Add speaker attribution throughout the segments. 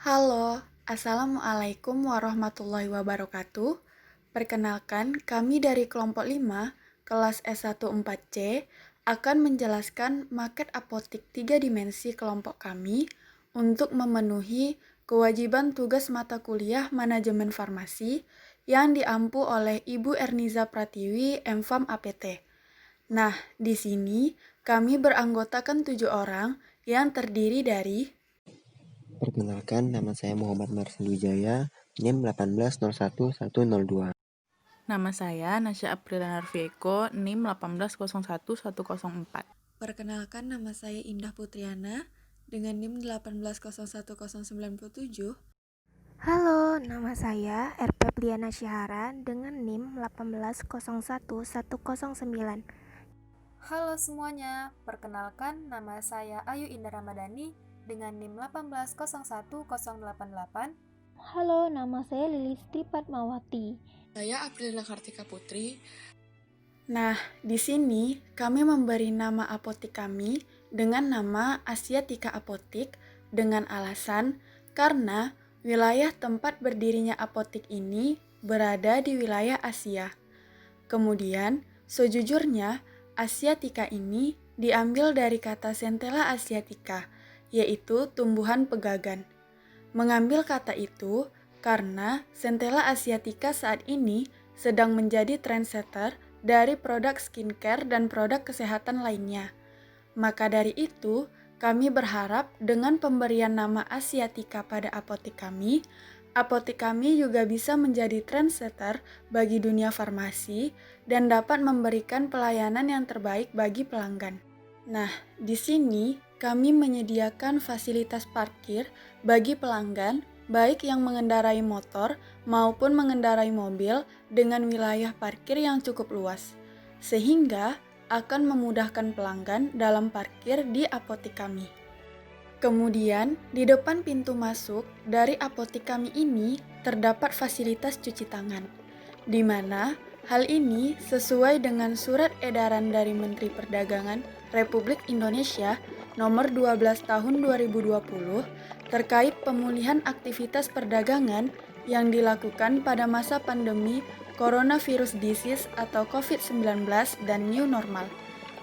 Speaker 1: Halo, Assalamualaikum warahmatullahi wabarakatuh. Perkenalkan, kami dari kelompok 5, kelas S14C, akan menjelaskan market apotik 3 dimensi kelompok kami untuk memenuhi kewajiban tugas mata kuliah manajemen farmasi yang diampu oleh Ibu Erniza Pratiwi, MFAM APT. Nah, di sini kami beranggotakan 7 orang yang terdiri dari
Speaker 2: Perkenalkan, nama saya Muhammad Marcel Wijaya, NIM 1801102.
Speaker 3: Nama saya Nasya Apriliana Narvieko, NIM 1801104.
Speaker 1: Perkenalkan, nama saya Indah Putriana dengan NIM 1801097.
Speaker 4: Halo, nama saya RP Pliana Syahara dengan NIM 1801109.
Speaker 5: Halo semuanya, perkenalkan nama saya Ayu Indah Ramadhani dengan NIM 1801088.
Speaker 6: Halo, nama saya Lilisti Padmawati.
Speaker 7: Saya Aprilina Kartika Putri.
Speaker 1: Nah, di sini kami memberi nama apotik kami dengan nama Asiatica Apotik dengan alasan karena wilayah tempat berdirinya apotik ini berada di wilayah Asia. Kemudian, sejujurnya, Asiatica ini diambil dari kata Centella asiatica, yaitu tumbuhan pegagan. Mengambil kata itu karena Centella asiatica saat ini sedang menjadi trendsetter dari produk skincare dan produk kesehatan lainnya. Maka dari itu, kami berharap dengan pemberian nama Asiatica pada apotik kami juga bisa menjadi trendsetter bagi dunia farmasi dan dapat memberikan pelayanan yang terbaik bagi pelanggan. Nah, di sini kami menyediakan fasilitas parkir bagi pelanggan, baik yang mengendarai motor maupun mengendarai mobil dengan wilayah parkir yang cukup luas, sehingga akan memudahkan pelanggan dalam parkir di apotik kami. Kemudian, di depan pintu masuk dari apotik kami ini terdapat fasilitas cuci tangan, di mana hal ini sesuai dengan surat edaran dari Menteri Perdagangan Republik Indonesia nomor 12 tahun 2020 terkait pemulihan aktivitas perdagangan yang dilakukan pada masa pandemi Coronavirus Disease atau COVID-19 dan New Normal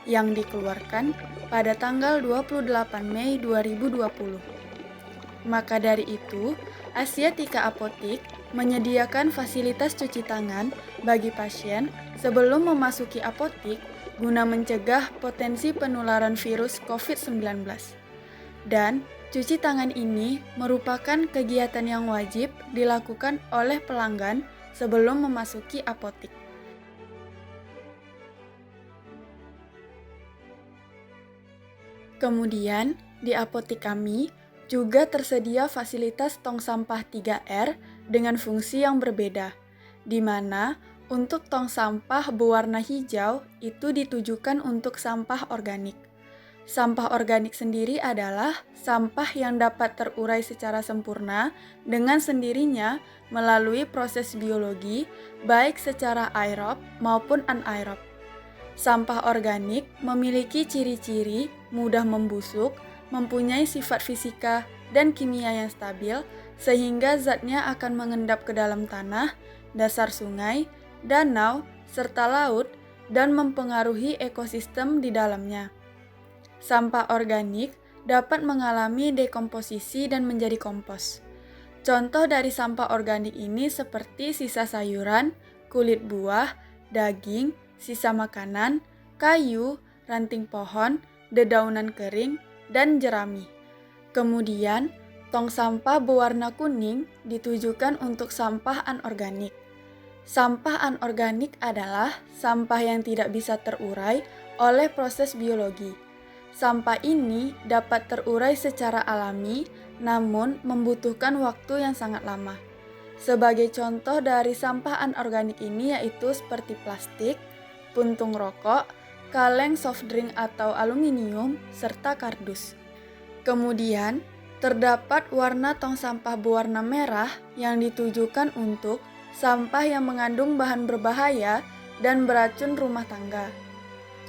Speaker 1: yang dikeluarkan pada tanggal 28 Mei 2020. Maka dari itu, Asiatica Apotik menyediakan fasilitas cuci tangan bagi pasien sebelum memasuki apotik guna mencegah potensi penularan virus COVID-19. Dan cuci tangan ini merupakan kegiatan yang wajib dilakukan oleh pelanggan sebelum memasuki apotik. Kemudian, di apotik kami juga tersedia fasilitas tong sampah 3R dengan fungsi yang berbeda, di mana untuk tong sampah berwarna hijau itu ditujukan untuk sampah organik. Sampah organik sendiri adalah sampah yang dapat terurai secara sempurna dengan sendirinya melalui proses biologi, baik secara aerob maupun anaerob. Sampah organik memiliki ciri-ciri mudah membusuk, mempunyai sifat fisika dan kimia yang stabil, sehingga zatnya akan mengendap ke dalam tanah, dasar sungai, danau, serta laut, dan mempengaruhi ekosistem di dalamnya. Sampah organik dapat mengalami dekomposisi dan menjadi kompos. Contoh dari sampah organik ini seperti sisa sayuran, kulit buah, daging, sisa makanan, kayu, ranting pohon, dedaunan kering, dan jerami. Kemudian, tong sampah berwarna kuning ditujukan untuk sampah anorganik. Sampah anorganik adalah sampah yang tidak bisa terurai oleh proses biologi. Sampah ini dapat terurai secara alami, namun membutuhkan waktu yang sangat lama. Sebagai contoh dari sampah anorganik ini yaitu seperti plastik, puntung rokok, kaleng soft drink atau aluminium, serta kardus. Kemudian, terdapat warna tong sampah berwarna merah yang ditujukan untuk sampah yang mengandung bahan berbahaya dan beracun rumah tangga.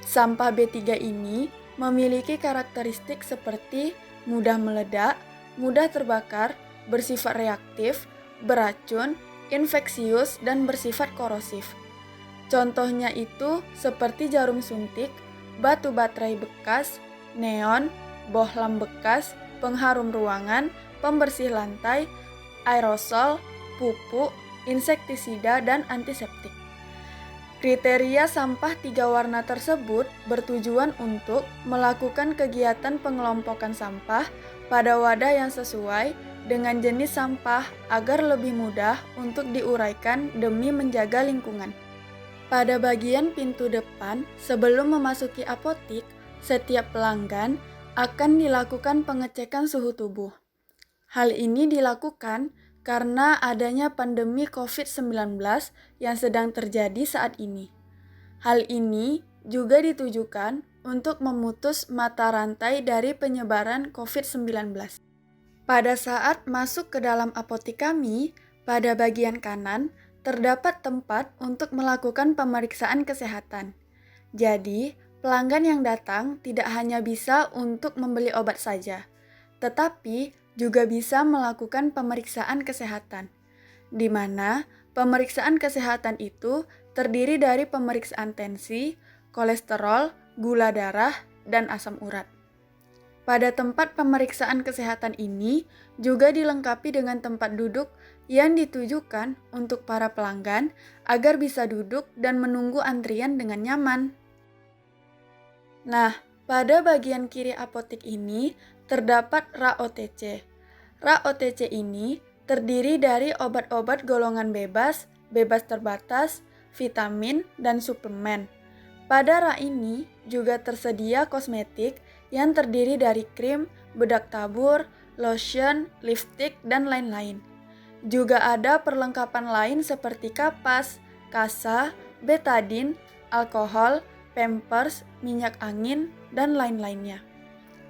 Speaker 1: Sampah B3 ini memiliki karakteristik seperti mudah meledak, mudah terbakar, bersifat reaktif, beracun, infeksius, dan bersifat korosif. Contohnya itu seperti jarum suntik, batu baterai bekas, neon, bohlam bekas, pengharum ruangan, pembersih lantai, aerosol, pupuk, insektisida, dan antiseptik. Kriteria sampah 3 warna tersebut bertujuan untuk melakukan kegiatan pengelompokan sampah pada wadah yang sesuai dengan jenis sampah agar lebih mudah untuk diuraikan demi menjaga lingkungan. Pada bagian pintu depan, sebelum memasuki apotik, setiap pelanggan akan dilakukan pengecekan suhu tubuh. Hal ini dilakukan karena adanya pandemi COVID-19 yang sedang terjadi saat ini. Hal ini juga ditujukan untuk memutus mata rantai dari penyebaran COVID-19. Pada saat masuk ke dalam apotik kami, pada bagian kanan terdapat tempat untuk melakukan pemeriksaan kesehatan. Jadi, pelanggan yang datang tidak hanya bisa untuk membeli obat saja, tetapi juga bisa melakukan pemeriksaan kesehatan, di mana pemeriksaan kesehatan itu terdiri dari pemeriksaan tensi, kolesterol, gula darah, dan asam urat. Pada tempat pemeriksaan kesehatan ini juga dilengkapi dengan tempat duduk yang ditujukan untuk para pelanggan agar bisa duduk dan menunggu antrian dengan nyaman. Nah, pada bagian kiri apotik ini terdapat rak OTC. Rak OTC ini terdiri dari obat-obat golongan bebas, bebas terbatas, vitamin, dan suplemen. Pada rak ini juga tersedia kosmetik yang terdiri dari krim, bedak tabur, lotion, lipstick, dan lain-lain. Juga ada perlengkapan lain seperti kapas, kasa, betadine, alkohol, pampers, minyak angin, dan lain-lainnya.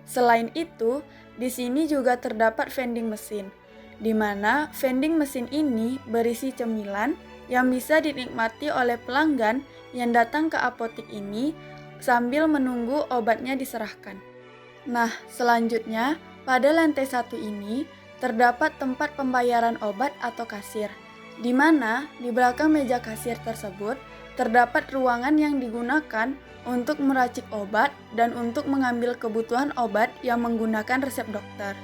Speaker 1: Selain itu, di sini juga terdapat vending mesin, di mana vending mesin ini berisi cemilan yang bisa dinikmati oleh pelanggan yang datang ke apotik ini sambil menunggu obatnya diserahkan. Nah, selanjutnya, pada lantai 1 ini terdapat tempat pembayaran obat atau kasir, di mana di belakang meja kasir tersebut terdapat ruangan yang digunakan untuk meracik obat dan untuk mengambil kebutuhan obat yang menggunakan resep dokter.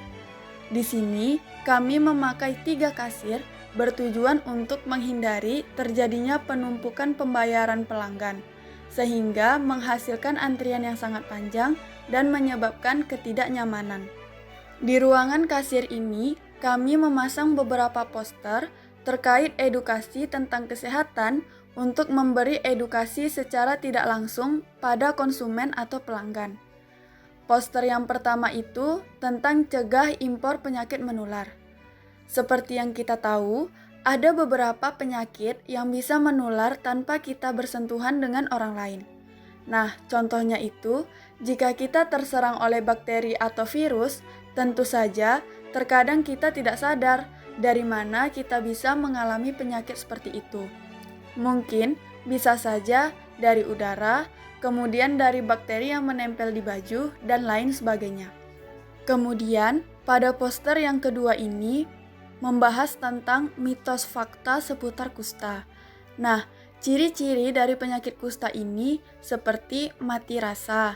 Speaker 1: Di sini, kami memakai 3 kasir bertujuan untuk menghindari terjadinya penumpukan pembayaran pelanggan, sehingga menghasilkan antrian yang sangat panjang dan menyebabkan ketidaknyamanan. Di ruangan kasir ini, kami memasang beberapa poster terkait edukasi tentang kesehatan untuk memberi edukasi secara tidak langsung pada konsumen atau pelanggan. Poster yang pertama itu tentang cegah impor penyakit menular. Seperti yang kita tahu, ada beberapa penyakit yang bisa menular tanpa kita bersentuhan dengan orang lain. Nah, contohnya itu, jika kita terserang oleh bakteri atau virus, tentu saja terkadang kita tidak sadar dari mana kita bisa mengalami penyakit seperti itu. Mungkin bisa saja dari udara, kemudian dari bakteri yang menempel di baju, dan lain sebagainya. Kemudian, pada poster yang kedua ini membahas tentang mitos fakta seputar kusta. Nah, ciri-ciri dari penyakit kusta ini seperti mati rasa,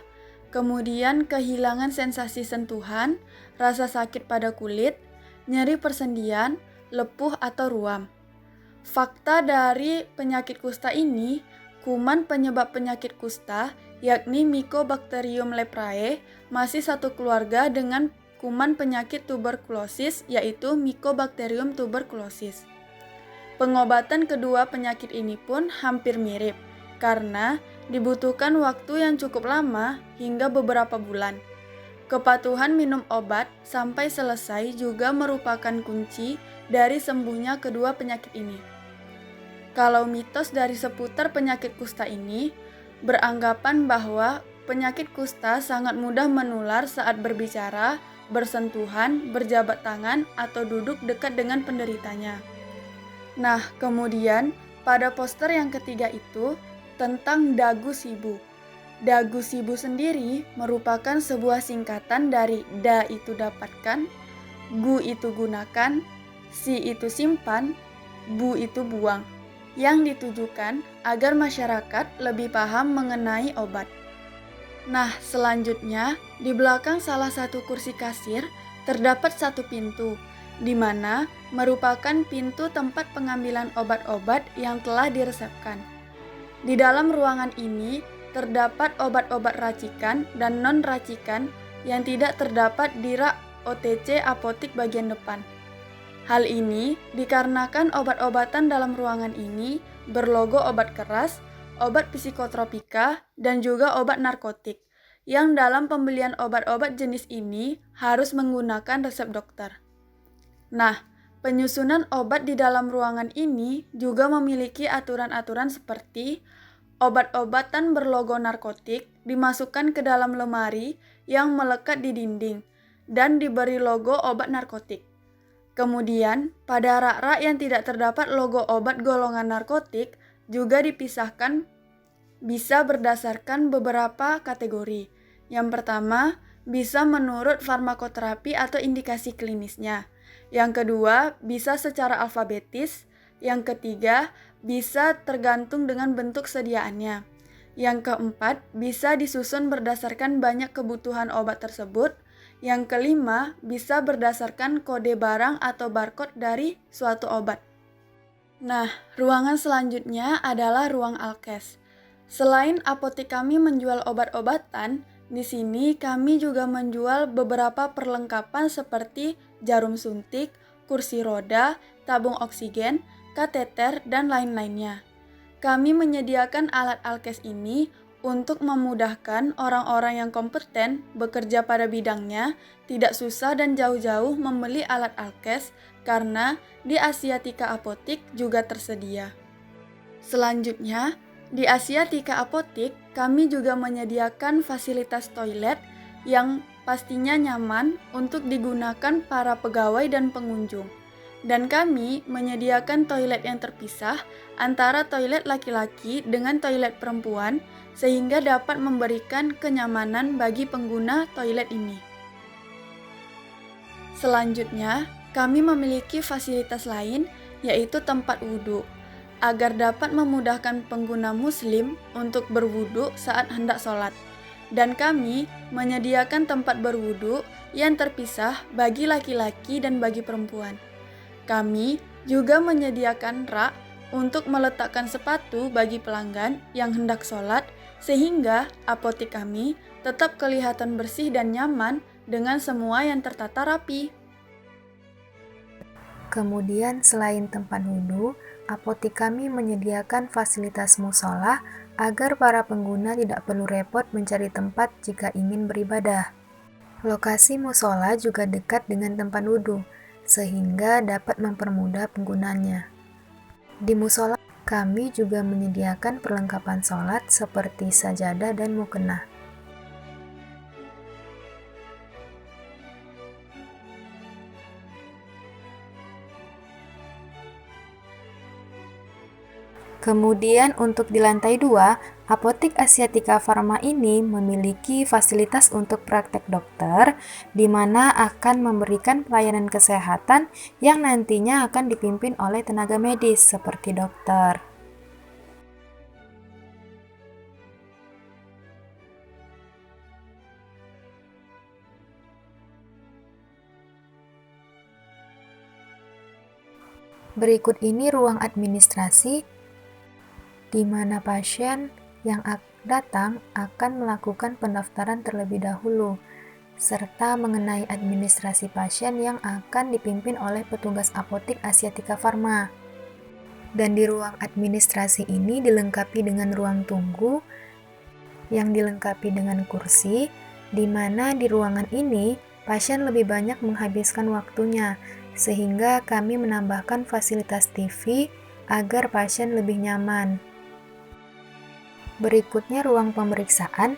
Speaker 1: kemudian kehilangan sensasi sentuhan, rasa sakit pada kulit, nyeri persendian, lepuh atau ruam. Fakta dari penyakit kusta ini, kuman penyebab penyakit kusta, yakni Mycobacterium leprae, masih satu keluarga dengan kuman penyakit tuberkulosis, yaitu Mycobacterium tuberculosis. Pengobatan kedua penyakit ini pun hampir mirip, karena dibutuhkan waktu yang cukup lama hingga beberapa bulan. Kepatuhan minum obat sampai selesai juga merupakan kunci dari sembuhnya kedua penyakit ini. Kalau mitos dari seputar penyakit kusta ini beranggapan bahwa penyakit kusta sangat mudah menular saat berbicara, bersentuhan, berjabat tangan, atau duduk dekat dengan penderitanya. Nah, kemudian pada poster yang ketiga itu tentang dagu sibu. Dagu sibu sendiri merupakan sebuah singkatan dari da itu dapatkan, gu itu gunakan, si itu simpan, bu itu buang, yang ditujukan agar masyarakat lebih paham mengenai obat. Nah, selanjutnya, di belakang salah satu kursi kasir terdapat satu pintu, di mana merupakan pintu tempat pengambilan obat-obat yang telah diresepkan. Di dalam ruangan ini terdapat obat-obat racikan dan non-racikan yang tidak terdapat di rak OTC apotik bagian depan. Hal ini dikarenakan obat-obatan dalam ruangan ini berlogo obat keras, obat psikotropika, dan juga obat narkotik, yang dalam pembelian obat-obat jenis ini harus menggunakan resep dokter. Nah, penyusunan obat di dalam ruangan ini juga memiliki aturan-aturan seperti obat-obatan berlogo narkotik dimasukkan ke dalam lemari yang melekat di dinding dan diberi logo obat narkotik. Kemudian, pada rak-rak yang tidak terdapat logo obat golongan narkotik juga dipisahkan bisa berdasarkan beberapa kategori. Yang pertama, bisa menurut farmakoterapi atau indikasi klinisnya. Yang kedua, bisa secara alfabetis. Yang ketiga, bisa tergantung dengan bentuk sediaannya. Yang keempat, bisa disusun berdasarkan banyak kebutuhan obat tersebut. Yang kelima, bisa berdasarkan kode barang atau barcode dari suatu obat. Nah, ruangan selanjutnya adalah ruang alkes. Selain apotek kami menjual obat-obatan, di sini kami juga menjual beberapa perlengkapan seperti jarum suntik, kursi roda, tabung oksigen, kateter, dan lain-lainnya. Kami menyediakan alat alkes ini untuk memudahkan orang-orang yang kompeten bekerja pada bidangnya, tidak susah dan jauh-jauh membeli alat alkes karena di Asiatica Apotik juga tersedia. Selanjutnya, di Asiatica Apotik kami juga menyediakan fasilitas toilet yang pastinya nyaman untuk digunakan para pegawai dan pengunjung. Dan kami menyediakan toilet yang terpisah antara toilet laki-laki dengan toilet perempuan sehingga dapat memberikan kenyamanan bagi pengguna toilet ini. Selanjutnya, kami memiliki fasilitas lain yaitu tempat wudhu agar dapat memudahkan pengguna muslim untuk berwudhu saat hendak sholat. Dan kami menyediakan tempat berwudhu yang terpisah bagi laki-laki dan bagi perempuan. Kami juga menyediakan rak untuk meletakkan sepatu bagi pelanggan yang hendak sholat sehingga apotek kami tetap kelihatan bersih dan nyaman dengan semua yang tertata rapi.
Speaker 4: Kemudian selain tempat wudhu, apotek kami menyediakan fasilitas musola agar para pengguna tidak perlu repot mencari tempat jika ingin beribadah. Lokasi musola juga dekat dengan tempat wudhu, sehingga dapat mempermudah penggunanya. Di musola, kami juga menyediakan perlengkapan sholat seperti sajadah dan mukena. Kemudian untuk di lantai 2, Apotek Asiatica Pharma ini memiliki fasilitas untuk praktek dokter, di mana akan memberikan pelayanan kesehatan yang nantinya akan dipimpin oleh tenaga medis seperti dokter. Berikut ini ruang administrasi di mana pasien yang datang akan melakukan pendaftaran terlebih dahulu, serta mengenai administrasi pasien yang akan dipimpin oleh petugas apotek Asiatica Pharma. Dan di ruang administrasi ini dilengkapi dengan ruang tunggu yang dilengkapi dengan kursi, di mana di ruangan ini pasien lebih banyak menghabiskan waktunya, sehingga kami menambahkan fasilitas TV agar pasien lebih nyaman. Berikutnya ruang pemeriksaan,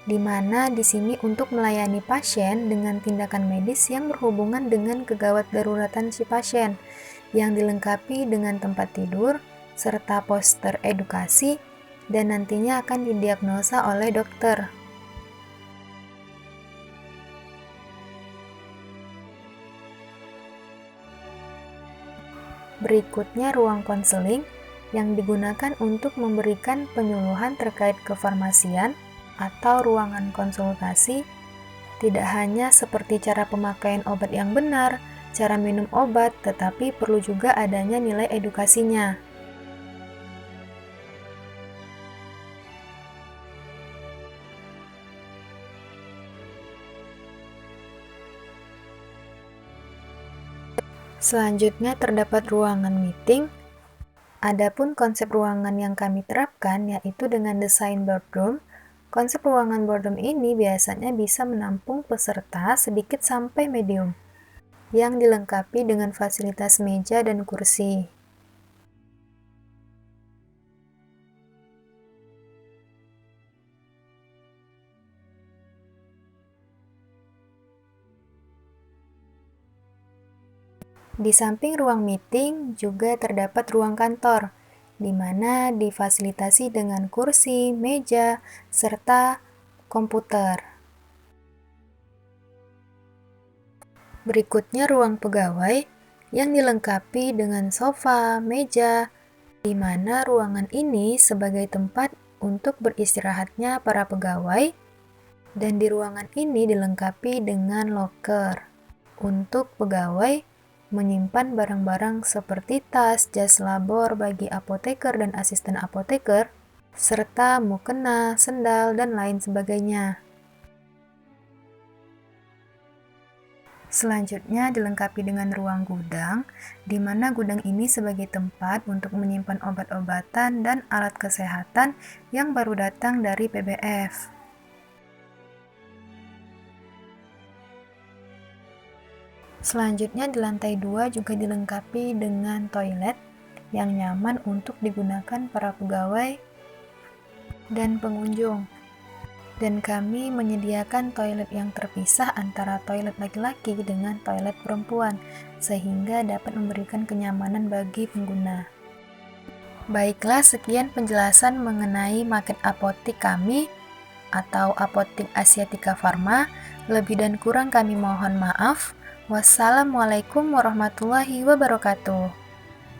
Speaker 4: di mana di sini untuk melayani pasien dengan tindakan medis yang berhubungan dengan kegawat daruratan si pasien, yang dilengkapi dengan tempat tidur, serta poster edukasi, dan nantinya akan didiagnosa oleh dokter. Berikutnya ruang konseling yang digunakan untuk memberikan penyuluhan terkait kefarmasian atau ruangan konsultasi, tidak hanya seperti cara pemakaian obat yang benar, cara minum obat, tetapi perlu juga adanya nilai edukasinya. Selanjutnya terdapat ruangan meeting. Adapun konsep ruangan yang kami terapkan yaitu dengan desain boardroom. Konsep ruangan boardroom ini biasanya bisa menampung peserta sedikit sampai medium, yang dilengkapi dengan fasilitas meja dan kursi. Di samping ruang meeting juga terdapat ruang kantor, di mana difasilitasi dengan kursi, meja, serta komputer. Berikutnya ruang pegawai yang dilengkapi dengan sofa, meja, di mana ruangan ini sebagai tempat untuk beristirahatnya para pegawai, dan di ruangan ini dilengkapi dengan loker untuk pegawai menyimpan barang-barang seperti tas, jas labor bagi apoteker dan asisten apoteker, serta mukena, sendal, dan lain sebagainya. Selanjutnya dilengkapi dengan ruang gudang, di mana gudang ini sebagai tempat untuk menyimpan obat-obatan dan alat kesehatan yang baru datang dari PBF. Selanjutnya di lantai 2 juga dilengkapi dengan toilet yang nyaman untuk digunakan para pegawai dan pengunjung. Dan kami menyediakan toilet yang terpisah antara toilet laki-laki dengan toilet perempuan, sehingga dapat memberikan kenyamanan bagi pengguna. Baiklah, sekian penjelasan mengenai market apotik kami atau Apotik Asiatica Pharma. Lebih dan kurang kami mohon maaf. Wassalamualaikum warahmatullahi wabarakatuh.